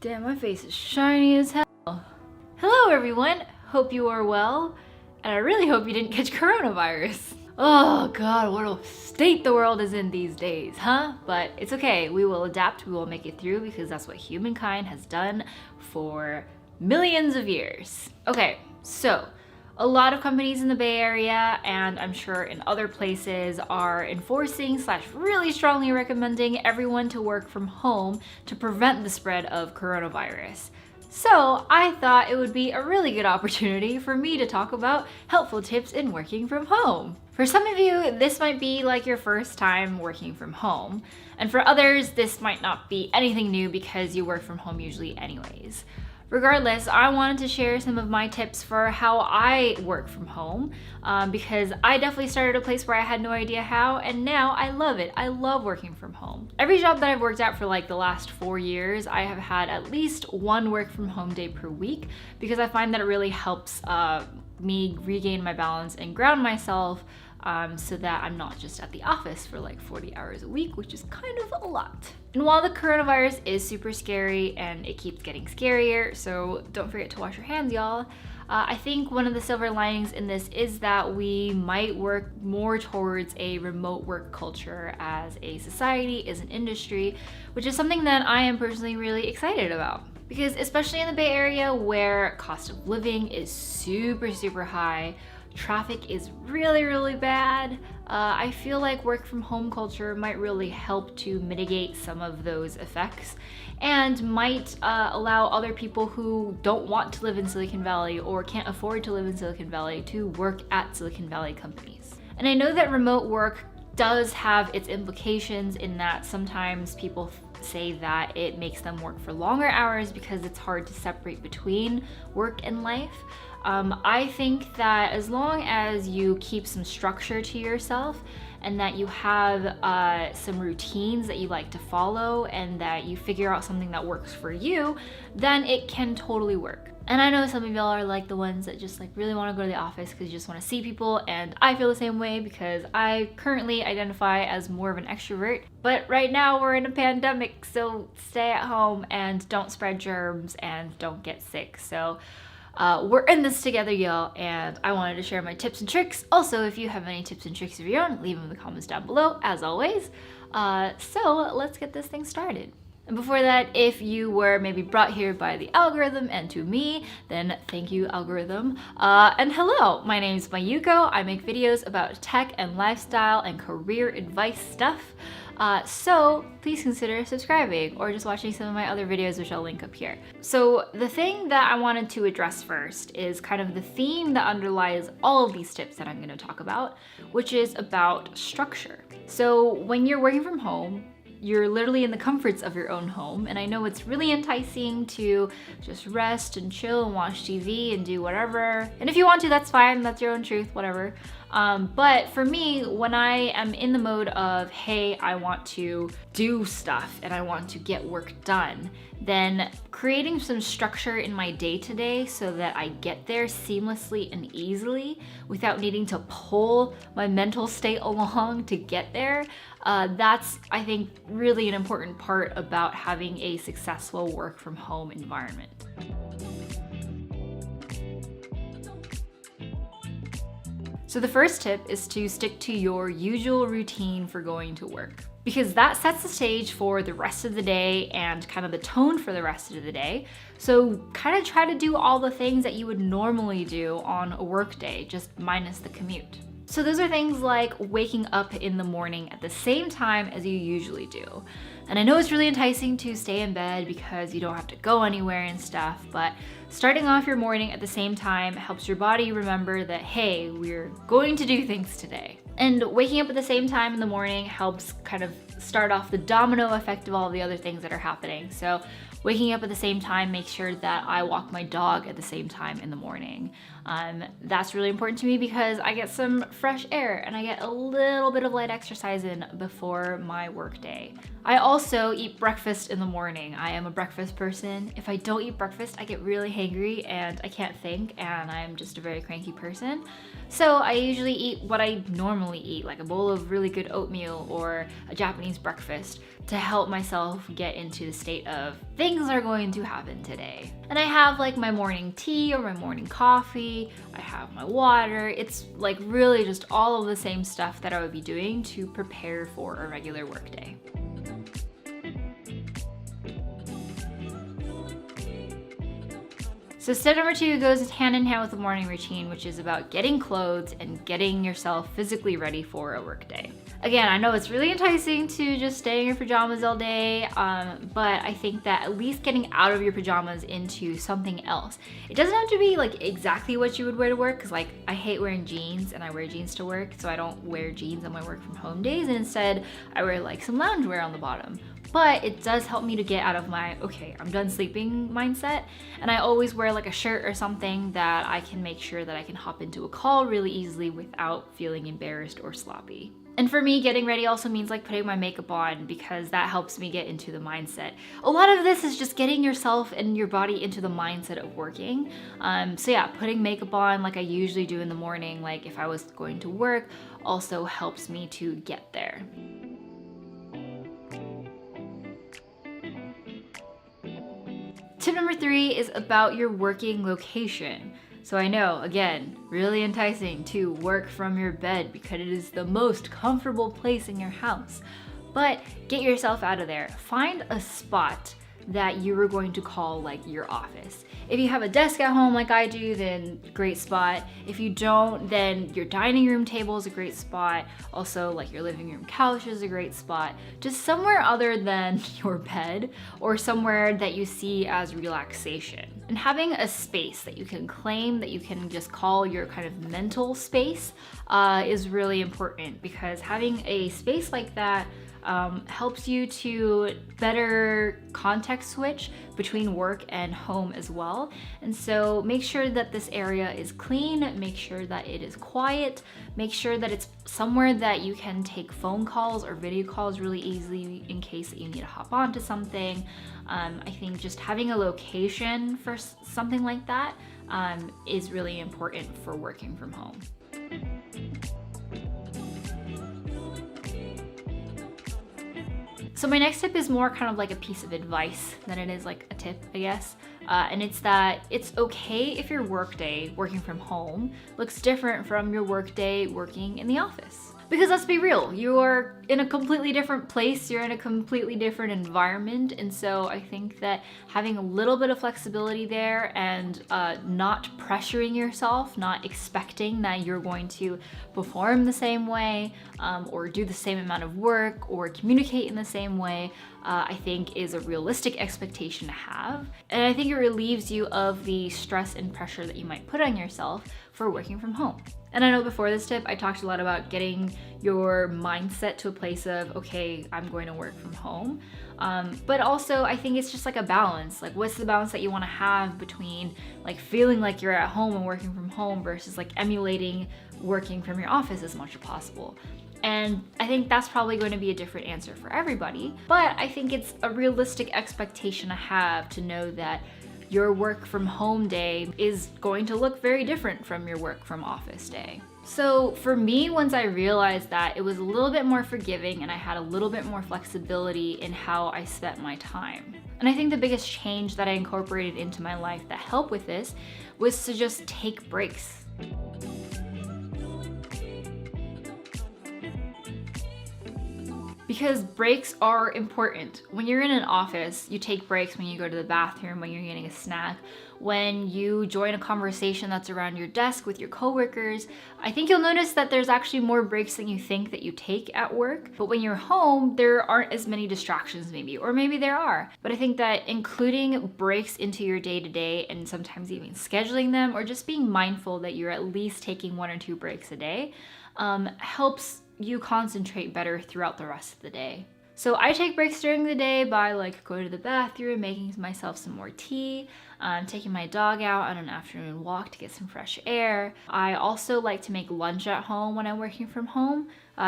Damn, my face is shiny as hell. Hello everyone, hope you are well, and I really hope you didn't catch coronavirus. Oh god, what a state the world is in these days, huh? But it's okay, we will adapt, we will make it through because that's what humankind has done for millions of years. Okay, so a lot of companies in the Bay Area, and I'm sure in other places, are enforcing / really strongly recommending everyone to work from home to prevent the spread of coronavirus. So I thought it would be a really good opportunity for me to talk about helpful tips in working from home. For some of you, this might be like your first time working from home, and for others, this might not be anything new because you work from home usually anyways. Regardless, I wanted to share some of my tips for how I work from home because I definitely started a place where I had no idea how, and now I love it. I love working from home. Every job that I've worked at for like the last 4 years, I have had at least one work from home day per week because I find that it really helps me regain my balance and ground myself so that I'm not just at the office for like 40 hours a week, which is kind of a lot. And while the coronavirus is super scary and it keeps getting scarier, so don't forget to wash your hands, y'all, I think one of the silver linings in this is that we might work more towards a remote work culture as a society, as an industry, which is something that I am personally really excited about. Because especially in the Bay Area where cost of living is super high, traffic is really bad, I feel like work from home culture might really help to mitigate some of those effects and might allow other people who don't want to live in Silicon Valley or can't afford to live in Silicon Valley to work at Silicon Valley companies. And I know that remote work does have its implications in that sometimes people say that it makes them work for longer hours because it's hard to separate between work and life. I think that as long as you keep some structure to yourself and that you have some routines that you like to follow and that you figure out something that works for you, then it can totally work. And I know some of y'all are like the ones that just like really want to go to the office because you just want to see people, and I feel the same way because I currently identify as more of an extrovert. But right now we're in a pandemic, so stay at home and don't spread germs and don't get sick. So we're in this together, y'all, and I wanted to share my tips and tricks. Also, if you have any tips and tricks of your own, leave them in the comments down below, as always. So let's get this thing started. And before that, if you were maybe brought here by the algorithm and to me, then thank you, algorithm. And hello, my name's Mayuko. I make videos about tech and lifestyle and career advice stuff. So please consider subscribing or just watching some of my other videos, which I'll link up here. So the thing that I wanted to address first is kind of the theme that underlies all of these tips that I'm going to talk about, which is about structure. So when you're working from home, you're literally in the comforts of your own home, and I know it's really enticing to just rest and chill and watch TV and do whatever. And if you want to, that's fine, that's your own truth, whatever. But for me, when I am in the mode of, hey, I want to do stuff and I want to get work done, then creating some structure in my day-to-day so that I get there seamlessly and easily without needing to pull my mental state along to get there, that's, I think, really an important part about having a successful work from home environment. So the first tip is to stick to your usual routine for going to work, because that sets the stage for the rest of the day and kind of the tone for the rest of the day. So kind of try to do all the things that you would normally do on a work day, just minus the commute. So those are things like waking up in the morning at the same time as you usually do. And I know it's really enticing to stay in bed because you don't have to go anywhere and stuff, but starting off your morning at the same time helps your body remember that, hey, we're going to do things today. And waking up at the same time in the morning helps kind of start off the domino effect of all the other things that are happening. So waking up at the same time makes sure that I walk my dog at the same time in the morning. That's really important to me because I get some fresh air and I get a little bit of light exercise in before my work day. I also eat breakfast in the morning. I am a breakfast person. If I don't eat breakfast, I get really hangry and I can't think, and I'm just a very cranky person. So I usually eat what I normally eat, like a bowl of really good oatmeal or a Japanese breakfast, to help myself get into the state of thinking things are going to happen today. And I have like my morning tea or my morning coffee, I have my water. It's like really just all of the same stuff that I would be doing to prepare for a regular workday. So step number 2 goes hand in hand with the morning routine, which is about getting clothes and getting yourself physically ready for a workday. Again, I know it's really enticing to just stay in your pajamas all day, but I think that at least getting out of your pajamas into something else. It doesn't have to be like exactly what you would wear to work, because like I hate wearing jeans and I wear jeans to work, so I don't wear jeans on my work from home days, and instead I wear like some loungewear on the bottom. But it does help me to get out of my, okay, I'm done sleeping mindset. And I always wear like a shirt or something that I can make sure that I can hop into a call really easily without feeling embarrassed or sloppy. And for me, getting ready also means like putting my makeup on, because that helps me get into the mindset. A lot of this is just getting yourself and your body into the mindset of working. So yeah, putting makeup on like I usually do in the morning, like if I was going to work, also helps me to get there. Tip number 3 is about your working location. So I know, again, really enticing to work from your bed because it is the most comfortable place in your house. But get yourself out of there. Find a spot that you are going to call like your office. If you have a desk at home like I do, then great spot. If you don't, then your dining room table is a great spot. Also, like your living room couch is a great spot. Just somewhere other than your bed, or somewhere that you see as relaxation. And having a space that you can claim, that you can just call your kind of mental space, is really important, because having a space like that helps you to better context switch between work and home as well. And so make sure that this area is clean, make sure that it is quiet, make sure that it's somewhere that you can take phone calls or video calls really easily in case that you need to hop onto something. I think just having a location for something like that is really important for working from home. So my next tip is more kind of like a piece of advice than it is like a tip, I guess. And it's that it's okay if your workday working from home looks different from your workday working in the office. Because let's be real, you are in a completely different place, you're in a completely different environment, and so I think that having a little bit of flexibility there and not pressuring yourself, not expecting that you're going to perform the same way or do the same amount of work or communicate in the same way, I think is a realistic expectation to have. And I think it relieves you of the stress and pressure that you might put on yourself for working from home. And I know before this tip, I talked a lot about getting your mindset to a place of, okay, I'm going to work from home. But also I think it's just like a balance. Like what's the balance that you want to have between like feeling like you're at home and working from home versus like emulating working from your office as much as possible. And I think that's probably going to be a different answer for everybody. But I think it's a realistic expectation to have, to know that your work from home day is going to look very different from your work from office day. So for me, once I realized that, it was a little bit more forgiving and I had a little bit more flexibility in how I spent my time. And I think the biggest change that I incorporated into my life that helped with this was to just take breaks. Because breaks are important. When you're in an office, you take breaks when you go to the bathroom, when you're getting a snack, when you join a conversation that's around your desk with your coworkers. I think you'll notice that there's actually more breaks than you think that you take at work. But when you're home, there aren't as many distractions maybe, or maybe there are. But I think that including breaks into your day-to-day and sometimes even scheduling them, or just being mindful that you're at least taking 1 or 2 breaks a day, helps you concentrate better throughout the rest of the day. So I take breaks during the day by like going to the bathroom, making myself some more tea, taking my dog out on an afternoon walk to get some fresh air. I also like to make lunch at home when I'm working from home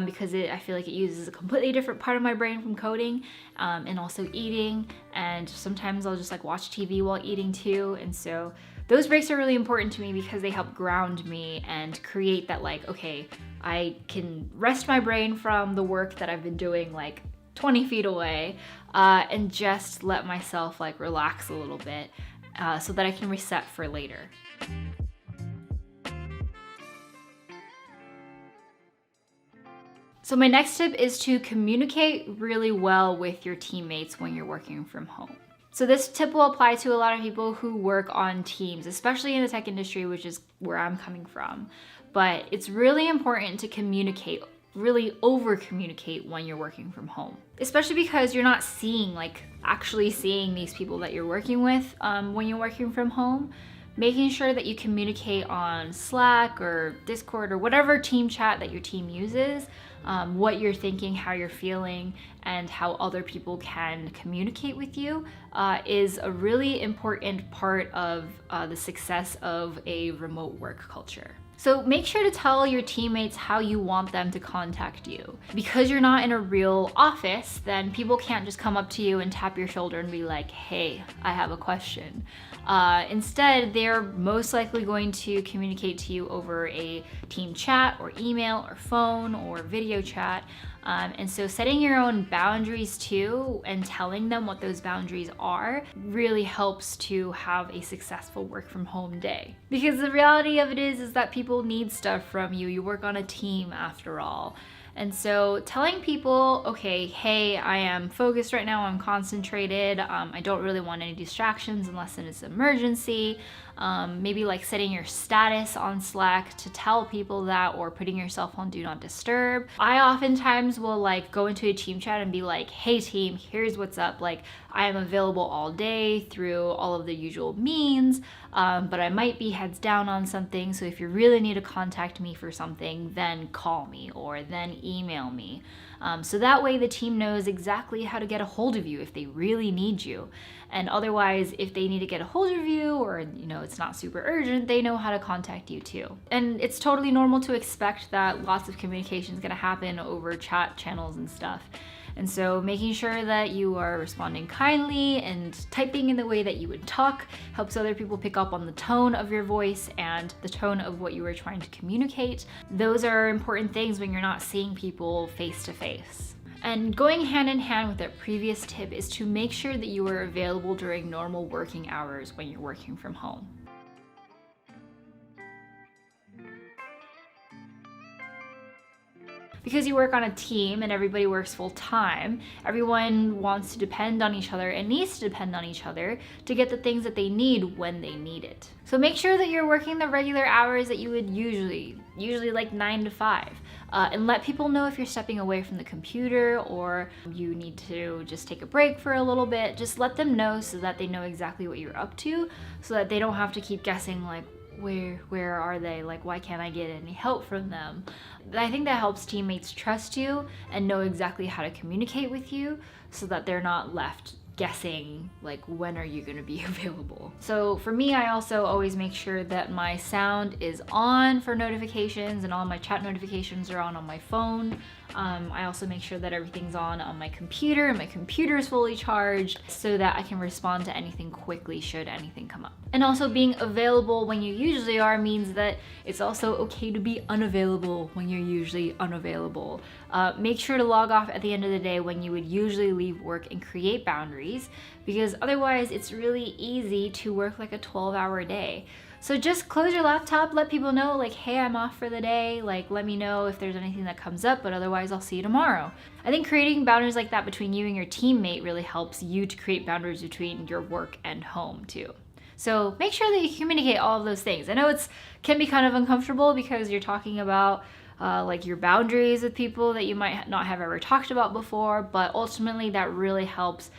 because I feel like it uses a completely different part of my brain from coding and also eating. And sometimes I'll just like watch TV while eating too. And so those breaks are really important to me because they help ground me and create that like, okay, I can rest my brain from the work that I've been doing like 20 feet away, and just let myself like relax a little bit so that I can reset for later. So my next tip is to communicate really well with your teammates when you're working from home. So this tip will apply to a lot of people who work on teams, especially in the tech industry, which is where I'm coming from. But it's really important to communicate, really over communicate when you're working from home, especially because you're not seeing, like actually seeing these people that you're working with when you're working from home. Making sure that you communicate on Slack or Discord or whatever team chat that your team uses, what you're thinking, how you're feeling, and how other people can communicate with you is a really important part of the success of a remote work culture. So make sure to tell your teammates how you want them to contact you. Because you're not in a real office, then people can't just come up to you and tap your shoulder and be like, hey, I have a question. Instead, they're most likely going to communicate to you over a team chat or email or phone or video chat. And so setting your own boundaries too and telling them what those boundaries are really helps to have a successful work from home day. Because the reality of it is that people need stuff from you. You work on a team after all. And so telling people, okay, hey, I am focused right now, I'm concentrated, I don't really want any distractions unless it's an emergency. Maybe like setting your status on Slack to tell people that, or putting yourself on do not disturb. I oftentimes will like go into a team chat and be like, hey team, here's what's up. Like I am available all day through all of the usual means, but I might be heads down on something. So if you really need to contact me for something, then call me or then email me. So that way the team knows exactly how to get a hold of you if they really need you. And otherwise, if they need to get a hold of you or, you know, it's not super urgent, they know how to contact you too. And it's totally normal to expect that lots of communication is going to happen over chat channels and stuff. And so making sure that you are responding kindly and typing in the way that you would talk helps other people pick up on the tone of your voice and the tone of what you were trying to communicate. Those are important things when you're not seeing people face to face. And going hand in hand with that previous tip is to make sure that you are available during normal working hours when you're working from home. Because you work on a team and everybody works full time, everyone wants to depend on each other and needs to depend on each other to get the things that they need when they need it. So make sure that you're working the regular hours that you would usually like 9 to 5. And let people know if you're stepping away from the computer or you need to just take a break for a little bit. Just let them know so that they know exactly what you're up to, so that they don't have to keep guessing like, where are they? Like, why can't I get any help from them? I think that helps teammates trust you and know exactly how to communicate with you so that they're not left guessing like, when are you going to be available? So for me, I also always make sure that my sound is on for notifications and all my chat notifications are on my phone. I also make sure that everything's on my computer and my computer is fully charged so that I can respond to anything quickly should anything come up. And also being available when you usually are means that it's also okay to be unavailable when you're usually unavailable. Make sure to log off at the end of the day when you would usually leave work and create boundaries, because otherwise it's really easy to work like a 12-hour day. So just close your laptop, let people know like, hey, I'm off for the day, like let me know if there's anything that comes up, but otherwise I'll see you tomorrow. I think creating boundaries like that between you and your teammate really helps you to create boundaries between your work and home too. So make sure that you communicate all of those things. I know it can be kind of uncomfortable because you're talking about like your boundaries with people that you might not have ever talked about before, but ultimately that really helps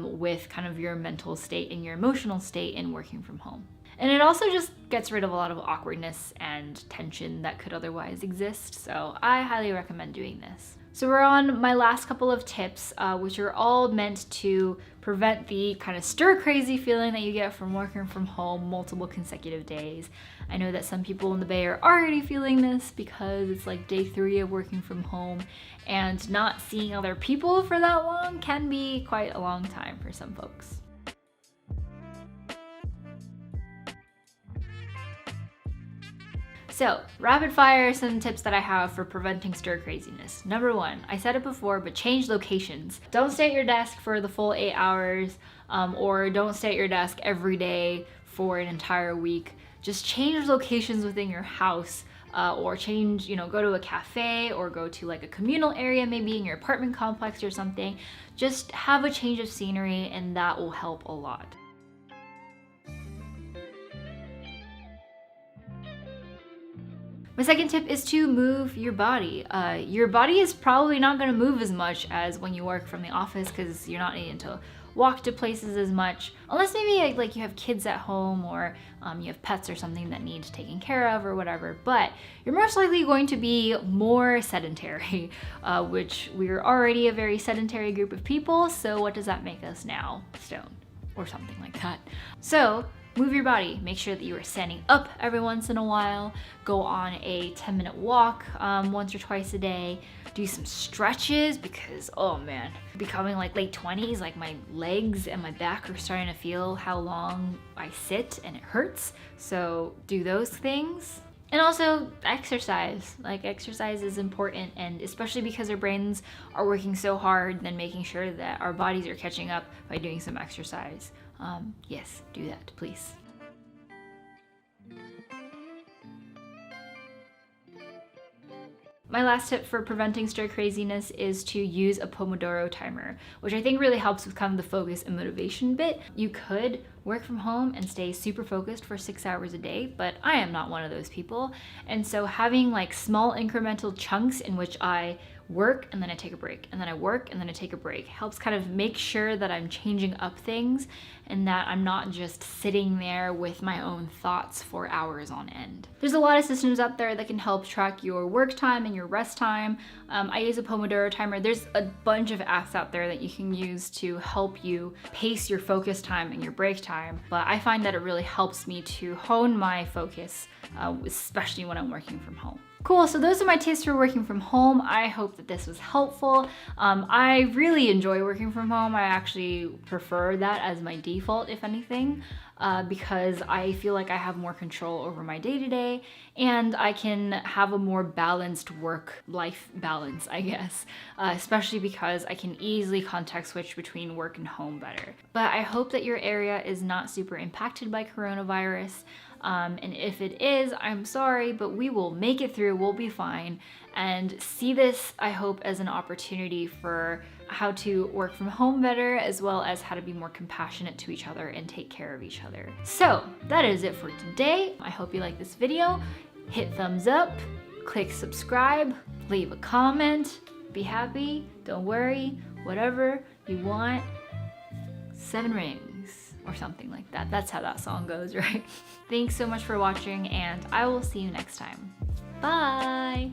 with kind of your mental state and your emotional state in working from home. And it also just gets rid of a lot of awkwardness and tension that could otherwise exist. So I highly recommend doing this. So we're on my last couple of tips, which are all meant to prevent the kind of stir-crazy feeling that you get from working from home multiple consecutive days. I know that some people in the Bay are already feeling this because it's like day 3 of working from home, and not seeing other people for that long can be quite a long time for some folks. So, rapid fire some tips that I have for preventing stir craziness. Number 1, I said it before, but change locations. Don't stay at your desk for the full 8 hours, or don't stay at your desk every day for an entire week. Just change locations within your house, or change, go to a cafe or go to like a communal area, maybe in your apartment complex or something. Just have a change of scenery, and that will help a lot. My second tip is to move your body. Your body is probably not going to move as much as when you work from the office because you're not needing to walk to places as much, unless maybe like you have kids at home or you have pets or something that needs taken care of or whatever. But you're most likely going to be more sedentary, which we're already a very sedentary group of people. So what does that make us now? Stone or something like that. So move your body. Make sure that you are standing up every once in a while. Go on a 10-minute walk once or twice a day. Do some stretches because, oh man, becoming like late 20s, like my legs and my back are starting to feel how long I sit and it hurts. So do those things. And also exercise. Like exercise is important, and especially because our brains are working so hard, then making sure that our bodies are catching up by doing some exercise. Yes, do that, please. My last tip for preventing stir craziness is to use a Pomodoro timer, which I think really helps with kind of the focus and motivation bit. You could work from home and stay super focused for 6 hours a day, but I am not one of those people. And so having like small incremental chunks in which I work and then I take a break, and then I work and then I take a break helps kind of make sure that I'm changing up things and that I'm not just sitting there with my own thoughts for hours on end. There's a lot of systems out there that can help track your work time and your rest time. I use a Pomodoro timer. There's a bunch of apps out there that you can use to help you pace your focus time and your break time, but I find that it really helps me to hone my focus, especially when I'm working from home. Cool, so those are my tips for working from home. I hope that this was helpful. I really enjoy working from home. I actually prefer that as my default, if anything, because I feel like I have more control over my day-to-day, and I can have a more balanced work-life balance, I guess, especially because I can easily context switch between work and home better. But I hope that your area is not super impacted by coronavirus. And if it is, I'm sorry, but we will make it through, we'll be fine. And see this, I hope, as an opportunity for how to work from home better, as well as how to be more compassionate to each other and take care of each other. So that is it for today. I hope you like this video. Hit thumbs up, click subscribe, leave a comment, be happy, don't worry, whatever you want. 7 rings. Or something like that. That's how that song goes, right? Thanks so much for watching, and I will see you next time. Bye!